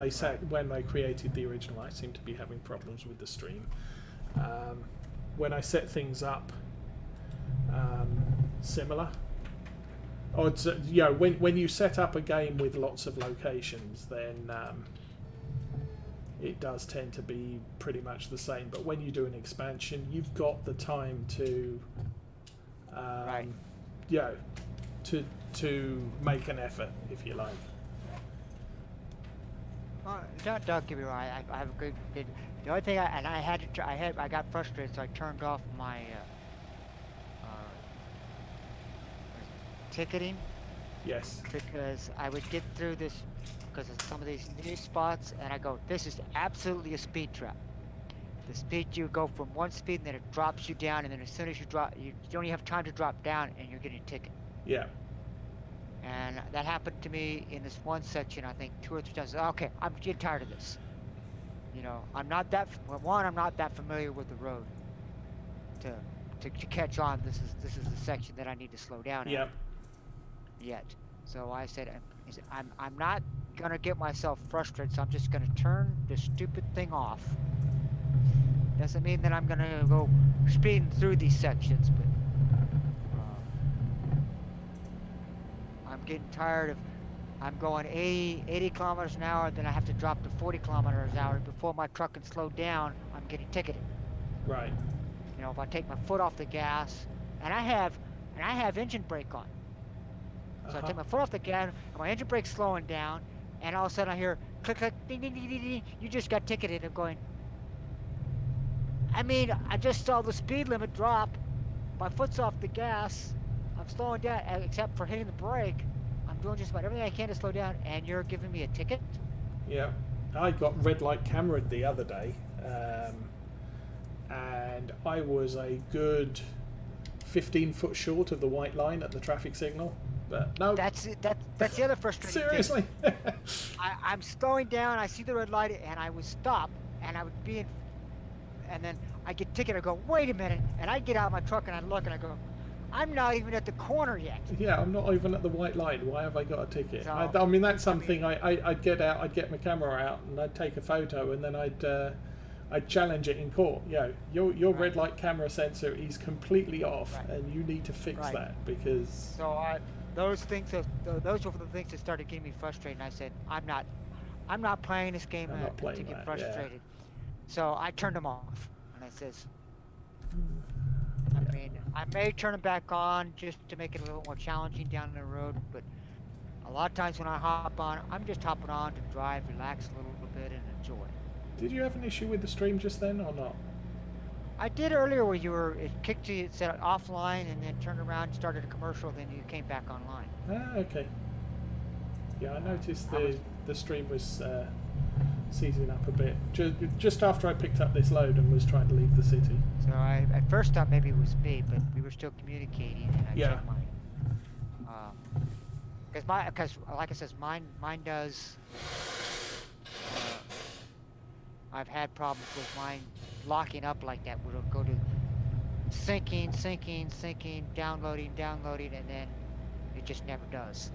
they said when they created the original, I seemed to be having problems with the stream. When I set things up similar, or when you set up a game with lots of locations, then it does tend to be pretty much the same. But when you do an expansion, you've got the time to to make an effort, if you like. Don't get me wrong. I have a good. The only thing I got frustrated, so I turned off my ticketing. Yes. Because I would get through this because of some of these new spots, and I go, this is absolutely a speed trap. The speed, you go from one speed, and then it drops you down, and then as soon as you drop, you don't even have time to drop down, and you're getting a ticket. Yeah. And that happened to me in this one section, I think 2 or 3 times. Okay, I'm getting tired of this. You know, I'm not that familiar with the road to catch on. This is the section that I need to slow down at yet. So I said, I'm not gonna get myself frustrated, so I'm just gonna turn this stupid thing off. Doesn't mean that I'm gonna go speeding through these sections, but I'm getting tired of, I'm going 80 kilometers an hour, then I have to drop to 40 kilometers an hour. Before my truck can slow down, I'm getting ticketed. Right. You know, if I take my foot off the gas, and I have engine brake on. So I take my foot off the gas, and my engine brake's slowing down, and all of a sudden I hear click, click, ding, ding, ding, ding, ding. You just got ticketed. I'm going, I mean, I just saw the speed limit drop. My foot's off the gas. I'm slowing down, except for hitting the brake. I'm doing just about everything I can to slow down, and you're giving me a ticket? Yeah. I got red light cameraed the other day, and I was a good 15 foot short of the white line at the traffic signal. But no. That's the other frustrating Seriously? thing. I'm slowing down, I see the red light, and I would stop, and I would be in, and then I get ticketed. I go, wait a minute, and I get out of my truck and I look and I go, I'm not even at the corner yet. Yeah, I'm not even at the white line. Why have I got a ticket? So, I mean, that's something I'd get out. I'd get my camera out and I'd take a photo, and then I'd challenge it in court. Your red light camera sensor is completely off, and you need to fix that, because. So those were the things that started getting me frustrated. And I said, I'm not playing this game to get frustrated. Yeah. So I turned them off, and I says, I mean, I may turn them back on just to make it a little more challenging down the road, but a lot of times when I hop on, I'm just hopping on to drive, relax a little bit, and enjoy. Did you have an issue with the stream just then, or not? I did earlier, where it kicked you, it said offline, and then turned around, started a commercial, then you came back online. Ah, okay. Yeah, I noticed the stream was seizing up a bit just after I picked up this load and was trying to leave the city. So I at first thought maybe it was me, but we were still communicating, and I checked mine. Because like I said, mine does. I've had problems with mine locking up like that, where it'll go to syncing, downloading, and then it just never does.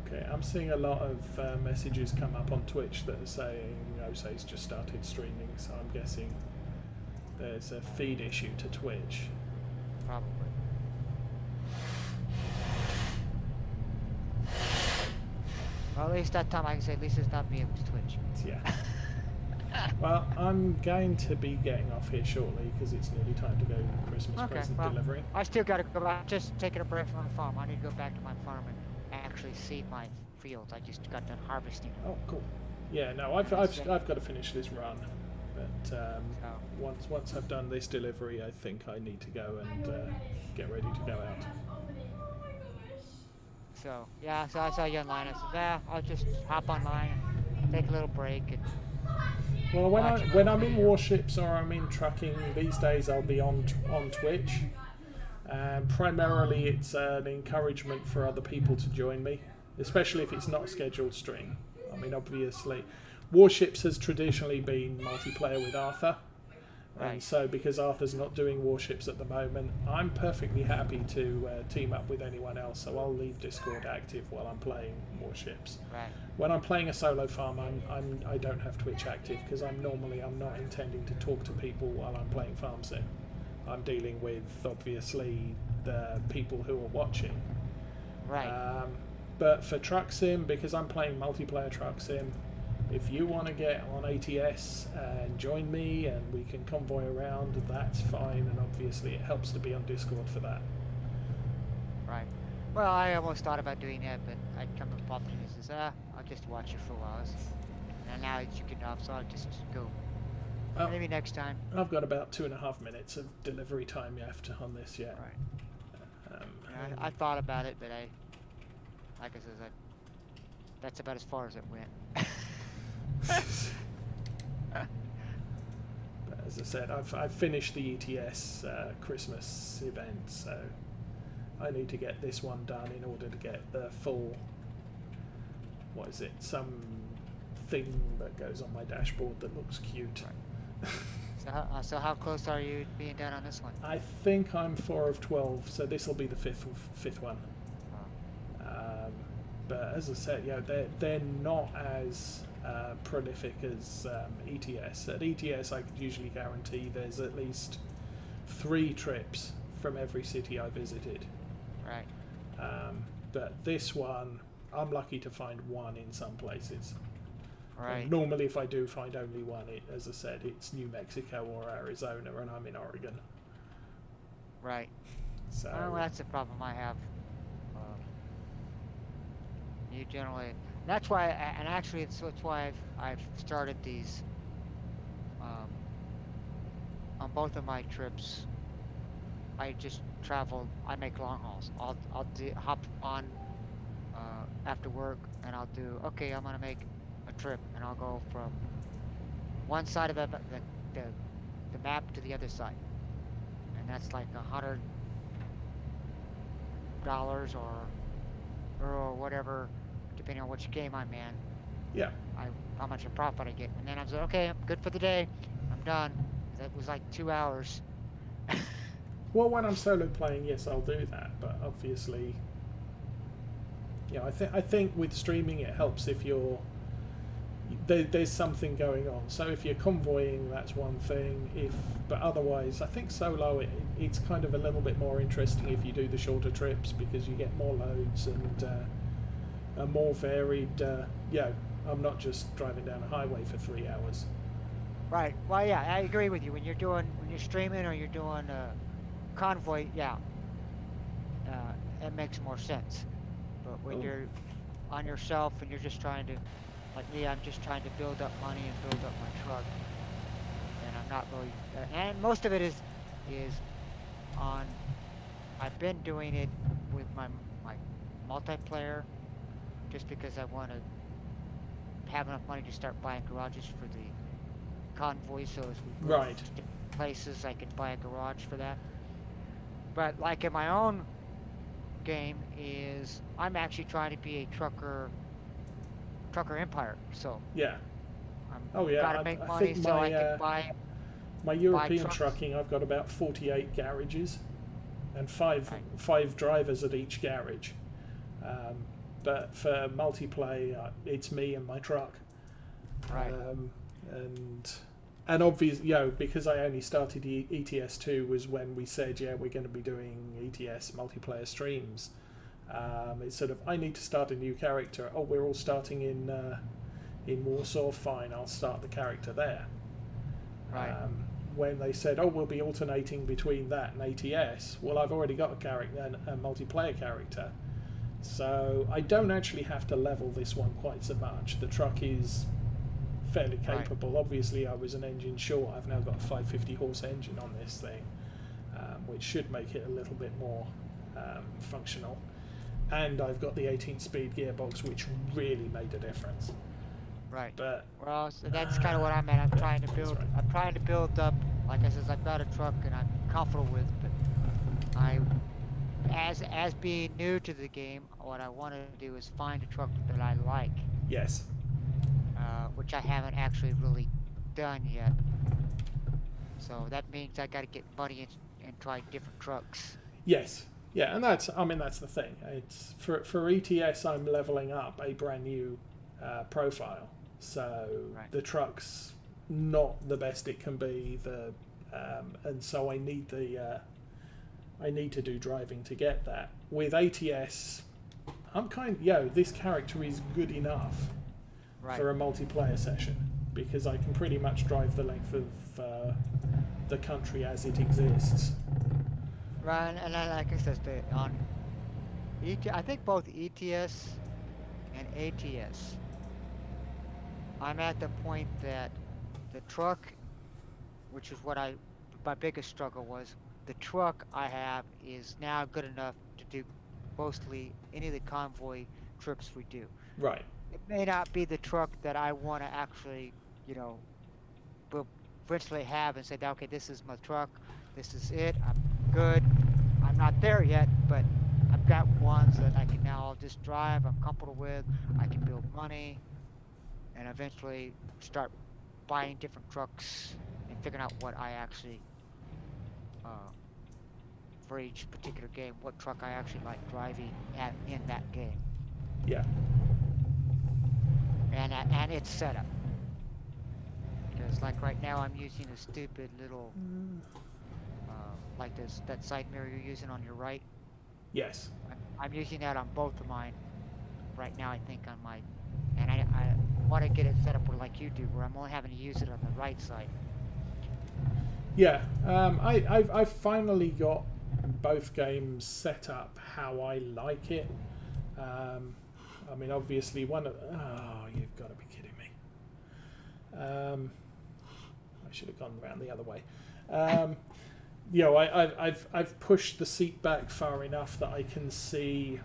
Okay, I'm seeing a lot of messages come up on Twitch that are saying Ose's just started streaming, so I'm guessing there's a feed issue to Twitch. Probably. Well, at least that time I can say at least it's not me, it was Twitch. Yeah. Well, I'm going to be getting off here shortly because it's nearly time to go Christmas present delivering. I still got to go back, just taking a break from the farm. I need to go back to my farm and actually seed my fields. I just got done harvesting. Oh, cool. Yeah, no, I've got to finish this run, but once I've done this delivery, I think I need to go and get ready to go out. So yeah, so I saw you online. I said, I'll just hop online and take a little break. And well, when I'm in warships or I'm in trucking these days, I'll be on Twitch. Primarily, it's an encouragement for other people to join me, especially if it's not a scheduled stream. I mean, obviously, Warships has traditionally been multiplayer with Arthur, And Right. so, because Arthur's not doing warships at the moment, I'm perfectly happy to team up with anyone else. So I'll leave Discord active while I'm playing warships. Right. When I'm playing a solo farm, I don't have Twitch active because I'm not intending to talk to people while I'm playing Farm Sim. I'm dealing with obviously the people who are watching. Right. But for Truck Sim, because I'm playing multiplayer Truck Sim, if you want to get on ATS and join me and we can convoy around, that's fine. And obviously, it helps to be on Discord for that. Right. Well, I almost thought about doing that, but I come up with and says, I'll just watch you for a while. And now it's you get off, so I'll just go. Well, maybe next time. I've got about 2.5 minutes of delivery time left on this yet. Right. I thought about it, but like I said, that's about as far as it went. But as I said, I've finished the ETS Christmas event, so I need to get this one done in order to get the full. What is it? Some thing that goes on my dashboard that looks cute. Right. So how close are you being done on this one? I think I'm 4 of 12, so this will be the fifth one. But as I said, they're not as prolific as ETS. At ETS, I could usually guarantee there's at least 3 trips from every city I visited. Right. But this one, I'm lucky to find 1 in some places. Right. And normally, if I do find only 1, as I said, it's New Mexico or Arizona, and I'm in Oregon. Right. So well, that's the problem I have. You generally, that's why, and actually, that's why I've started these. On both of my trips, I just travel. I make long hauls. I'll hop on after work, and I'll do. Okay, I'm gonna make a trip, and I'll go from one side of the map to the other side, and that's like $100 or whatever, depending on which game I'm in. yeah. How much a profit I get, and then I'm like, okay, I'm good for the day. I'm done. That was like 2 hours. Well, when I'm solo playing, yes, I'll do that. But obviously, I think with streaming it helps if there's something going on. So if you're convoying, that's one thing. But otherwise, I think solo it's kind of a little bit more interesting if you do the shorter trips because you get more loads and a more varied. I'm not just driving down a highway for 3 hours. Right. Well, yeah, I agree with you. When you're streaming or you're doing convoy, yeah, it makes more sense. But when you're on yourself and you're just trying to, like me, I'm just trying to build up money and build up my truck, and I'm not really. And most of it is on. I've been doing it with my multiplayer, just because I want to have enough money to start buying garages for the convoy, so as we move Right. to places, I can buy a garage for that. But like in my own game, I'm actually trying to be a trucker empire. So Yeah. I'm gotta make money think so I can buy. My European trucks. trucking, I've got about 48 garages, and five drivers at each garage. But for multiplayer, it's me and my truck. Right. And obviously, because I only started ETS2 was when we said, we're going to be doing ETS multiplayer streams. It's sort of, I need to start a new character. Oh, we're all starting in Warsaw. Fine, I'll start the character there. Right. When they said, we'll be alternating between that and ATS, well, I've already got a character, a multiplayer character. So I don't actually have to level this one quite so much. The truck is fairly capable. Right. Obviously, I was an engine short. I've now got a 550 horse engine on this thing, which should make it a little bit more functional. And I've got the 18-speed gearbox, which really made a difference. Right. But well, so that's kind of what I'm at. I'm trying to build. Right. I'm trying to build up. Like I said, I've got a truck and I'm comfortable with, but as being new to the game, what I want to do is find a truck that I like. Yes. Which I haven't actually really done yet. So that means I got to get money and try different trucks. Yes. Yeah, and that's that's the thing. It's for ETS. I'm leveling up a brand new profile, so Right. the truck's not the best it can be. And so I need to do driving to get that. With ATS, this character is good enough Right. for a multiplayer session because I can pretty much drive the length of the country as it exists. Right, and like I said, on I think both ETS and ATS, I'm at the point that the truck, which is my biggest struggle was, the truck I have is now good enough to do mostly any of the convoy trips we do. Right. It may not be the truck that I want to actually, you know, will eventually have and say, okay, this is my truck, this is it, I'm good. I'm not there yet, but I've got ones that I can now just drive, I'm comfortable with, I can build money, and eventually start buying different trucks and figuring out what I actually, uh, for each particular game, what truck I actually like driving in that game, Yeah. and its setup. Because like right now, I'm using a stupid little, like that side mirror you're using on your right. Yes. I'm using that on both of mine right now. I think on my, and I want to get it set up where like you do, where I'm only having to use it on the right side. Yeah. I've finally got both games set up how I like it. Obviously, you've got to be kidding me. I should have gone around the other way. I've pushed the seat back far enough that I can see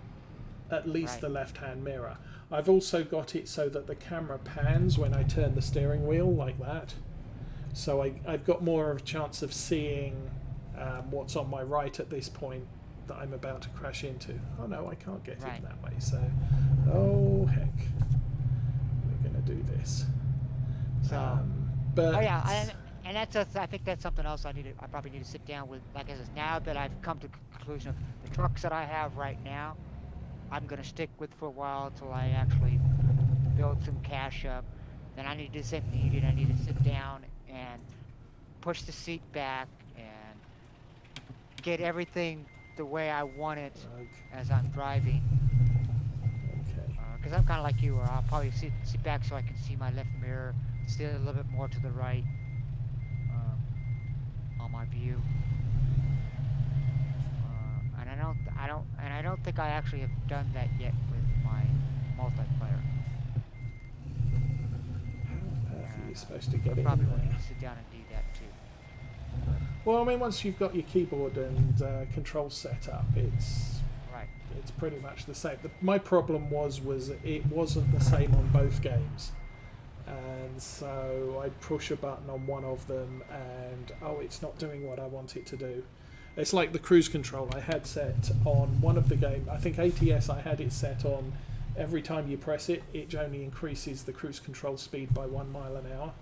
at least Right. the left-hand mirror. I've also got it so that the camera pans when I turn the steering wheel like that. So I've got more of a chance of seeing what's on my right at this point that I'm about to crash into. Oh no, I can't get Right. in that way. So, oh heck, we're going to do this. So, But oh yeah, and I think that's something else I probably need to sit down with. Like I said, now that I've come to the conclusion of the trucks that I have right now, I'm gonna stick with for a while until I actually build some cash up. Then I need to do the same thing you did. I need to sit down and push the seat back and get everything the way I want it as I'm driving. okay. Because I'm kind of like you, where I'll probably sit back so I can see my left mirror, see a little bit more to the right on my view. And I don't think I actually have done that yet with my multiplayer. How on earth are you And supposed to get I it probably in will need there? to sit down and do that too. But Well, once you've got your keyboard and control set up, it's right, pretty much the same. My problem was it wasn't the same on both games, and so I'd push a button on one of them, and it's not doing what I want it to do. It's like the cruise control I had set on one of the games. I think ATS I had it set on every time you press it, it only increases the cruise control speed by 1 mile an hour,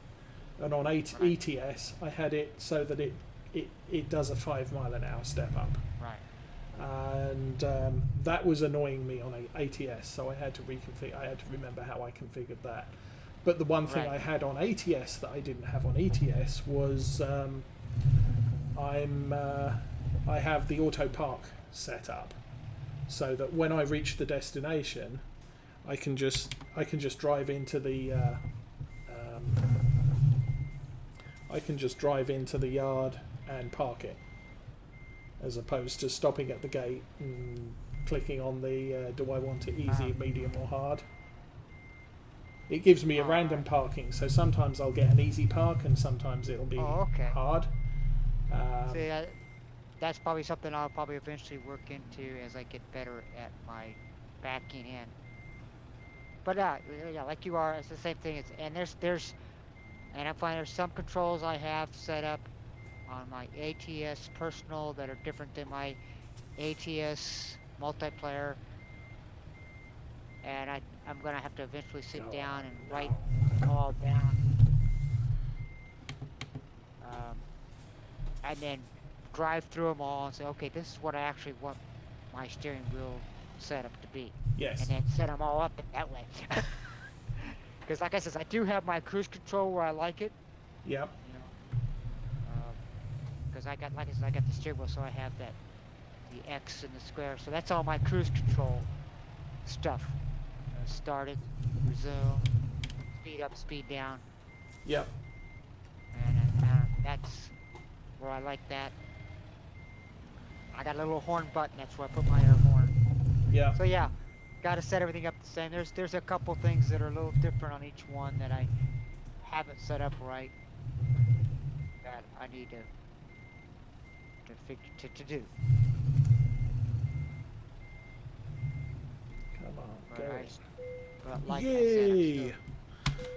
and on ETS I had it so that it does a 5 mile an hour step up. right. And that was annoying me on ATS, so I had to reconfigure. I had to remember how I configured that. But the one thing Right. I had on ATS that I didn't have on ETS was I have the auto park set up, so that when I reach the destination, I can just drive into the I can just drive into the yard and park it, as opposed to stopping at the gate and clicking on the do I want it easy, medium or hard. It gives me a random parking, so sometimes I'll get an easy park and sometimes it'll be Okay. hard. See, that's probably something I'll probably eventually work into as I get better at my backing in. But yeah, like you are, it's the same thing. And and I find there's some controls I have set up on my ATS personal that are different than my ATS multiplayer, and I'm gonna have to eventually sit down and write all down. Um, and then drive through them all and say, okay, this is what I actually want my steering wheel setup to be. Yes. And then set them all up that way. Because like I said, I do have my cruise control where I like it. Yep. You know, because I got, like I said, I got the steering wheel, so I have that, the X and the square. So that's all my cruise control stuff. Start it, resume, speed up, speed down. Yep. And that's where I like that. I got a little horn button, that's where I put my air horn. Yeah. So yeah, got to set everything up the same. There's a couple things that are a little different on each one that I haven't set up right that I need to do. Come on, But go. but like Yay! I said,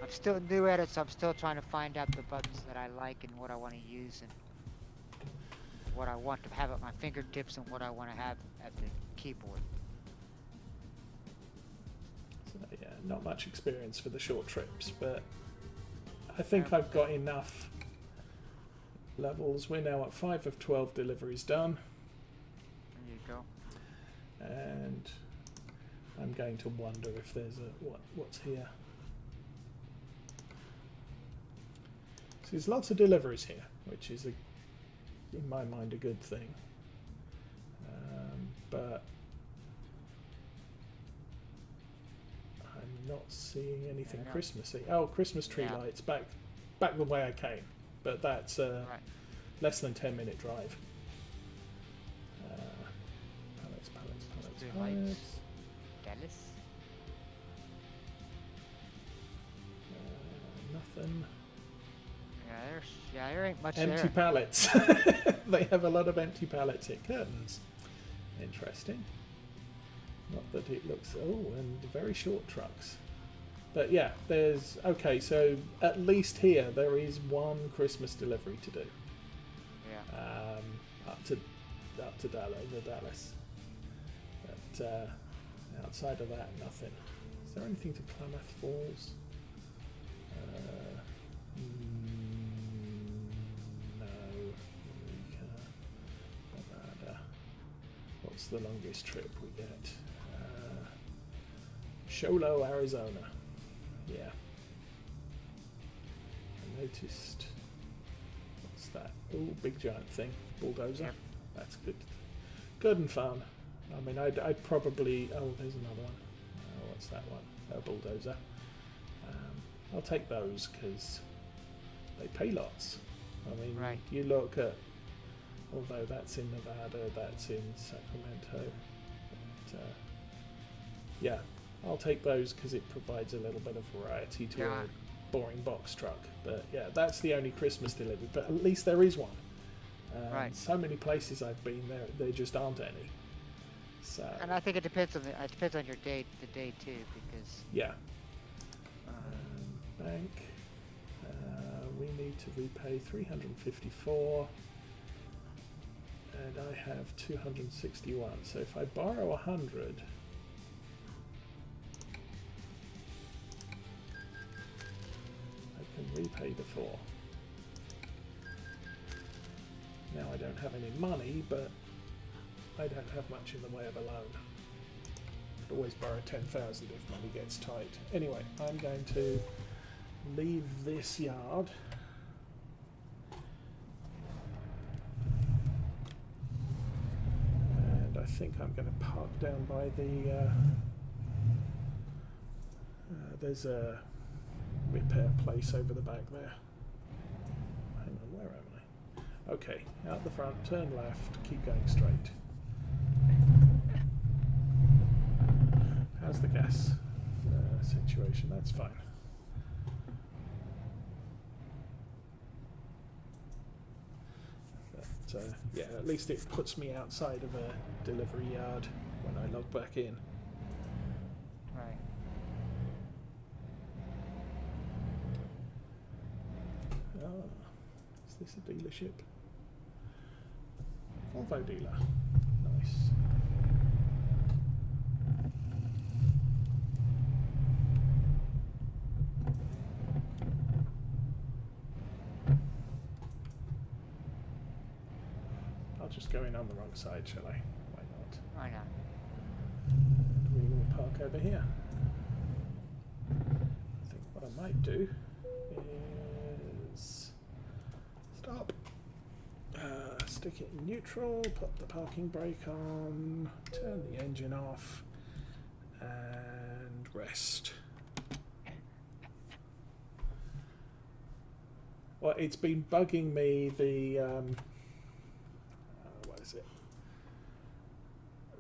I'm still new at it, so I'm still trying to find out the buttons that I like and what I want to use and what I want to have at my fingertips and what I want to have at the keyboard. So, yeah, not much experience for the short trips, but I think I've got enough levels. We're now at 5 of 12 deliveries done. There you go. And I'm going to wonder if there's a what's here. So there's lots of deliveries here, which is in my mind a good thing. But I'm not seeing anything Christmassy. Oh, Christmas tree lights back the way I came, but that's less than 10-minute drive. Pallets. Dallas. Nothing. There ain't much Empty there. pallets. They have a lot of empty pallets here. Curtains. Interesting. Not that it looks... Oh, and very short trucks. But yeah, there's... Okay, so at least here there is one Christmas delivery to do. Yeah. Up to Dallas. But outside of that, nothing. Is there anything to Klamath Falls? No. What's the longest trip we get? Sholo, Arizona. Yeah. I noticed. What's that? Oh, big giant thing. Bulldozer. Yep. That's good. Good and fun. I mean, I'd probably... Oh, there's another one. What's that one? A bulldozer. I'll take those because they pay lots. I mean, you look at... Although that's in Nevada, that's in Sacramento. But, yeah, I'll take those because it provides a little bit of variety to a boring box truck. But yeah, that's the only Christmas delivery. But at least there is one. So many places I've been, there just aren't any. So. And I think it depends on your day, the day too, because. Yeah. Bank. We need to repay 354. And I have 261. So if I borrow 100, I can repay the 4. Now I don't have any money, but I don't have much in the way of a loan. I'd always borrow 10,000 if money gets tight. Anyway, I'm going to leave this yard. I think I'm going to park down by the there's a repair place over the back there. Hang on, where am I? Okay, out the front, turn left, keep going straight. How's the gas situation? That's fine. Yeah, at least it puts me outside of a delivery yard when I log back in. Right. Oh, is this a dealership? Volvo dealer. Nice. just go in on the wrong side, shall I? Why not? Why not? We will park over here. I think what I might do is stop, stick it in neutral, put the parking brake on, turn the engine off, and rest. Well, it's been bugging me, what is it?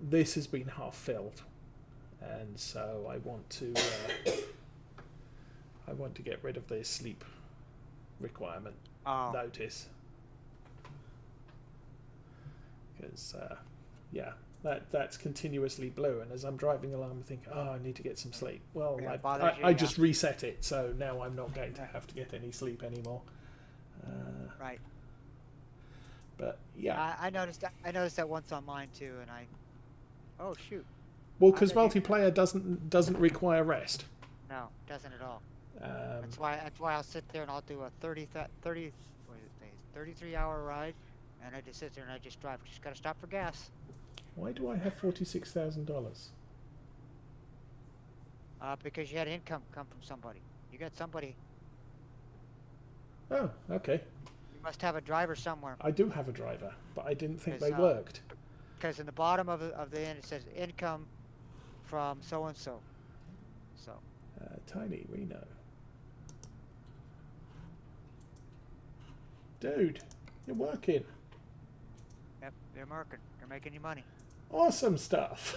This has been half filled, and so I want to get rid of the sleep requirement notice, because yeah, that's continuously blue, and as I'm driving along I think, oh, I need to get some sleep. Well, I just reset it, so now I'm not going to have to get any sleep anymore. Right. But yeah, I noticed that once on mine too, and oh shoot. Well, because multiplayer doesn't require rest. No, doesn't at all. That's why I'll sit there and I'll do a 33-hour ride, and I just sit there and I just drive. Just gotta stop for gas. Why do I have $46,000? Because you had income come from somebody. You got somebody. Oh, okay. You must have a driver somewhere. I do have a driver, but I didn't think they worked. Because in the bottom of the end it says income from so and so. So. Tiny Reno. Dude, you're working. Yep, they're working. They're making you money. Awesome stuff.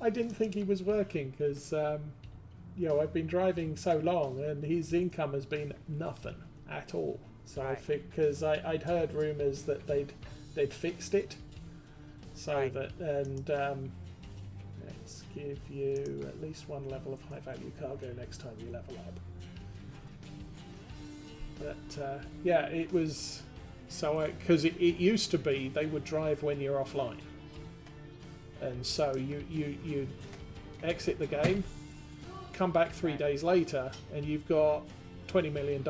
I didn't think he was working because, you know, I've been driving so long and his income has been nothing at all. So I think because I'd heard rumours that they'd fixed it, so that let's give you at least one level of high value cargo next time you level up. But yeah, it was so because it used to be they would drive when you're offline, and so you exit the game, come back 3 days later, and you've got $20 million.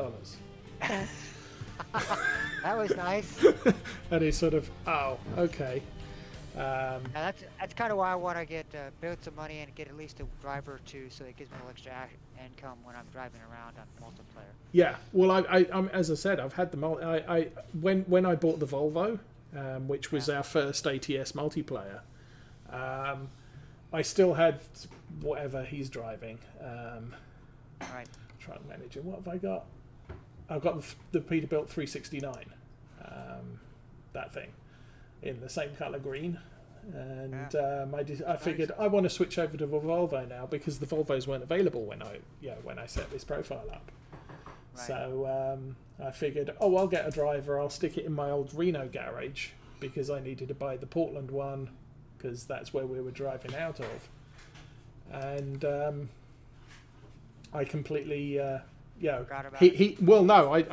That was nice. And it's sort of, oh, okay. That's kind of why I want to get build some money and get at least a driver or two, so it gives me a little extra income when I'm driving around on multiplayer. Yeah, well, I'm as I said, I've had the when I bought the Volvo, which was our first ATS multiplayer. I still had whatever he's driving. Right. Truck manager. What have I got? I've got the Peterbilt 369. That thing in the same colour green, and I figured I want to switch over to the Volvo now because the Volvos weren't available when I set this profile up. Right. So I figured, oh, I'll get a driver. I'll stick it in my old Reno garage because I needed to buy the Portland one because that's where we were driving out of, and I completely I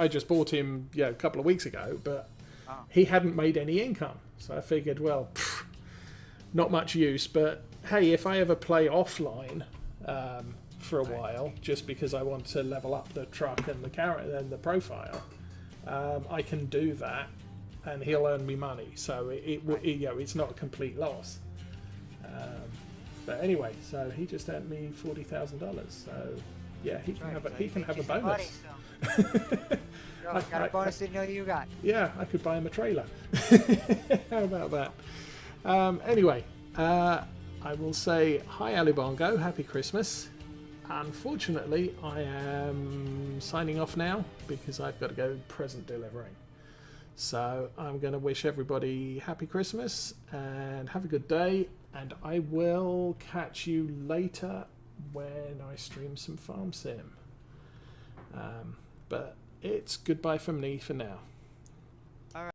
just bought him a couple of weeks ago, but he hadn't made any income. So I figured, well, not much use, but hey, if I ever play offline for a while, just because I want to level up the truck and the character and the profile, I can do that, and he'll earn me money. So it's not a complete loss. But anyway, so he just earned me $40,000. So yeah, he can have a bonus. Got a bonus didn't know you got. Yeah, I could buy him a trailer. How about that? Anyway, I will say hi, Alibongo. Happy Christmas. Unfortunately, I am signing off now because I've got to go present delivering. So I'm going to wish everybody happy Christmas and have a good day. And I will catch you later when I stream some Farm Sim. But it's goodbye from me for now.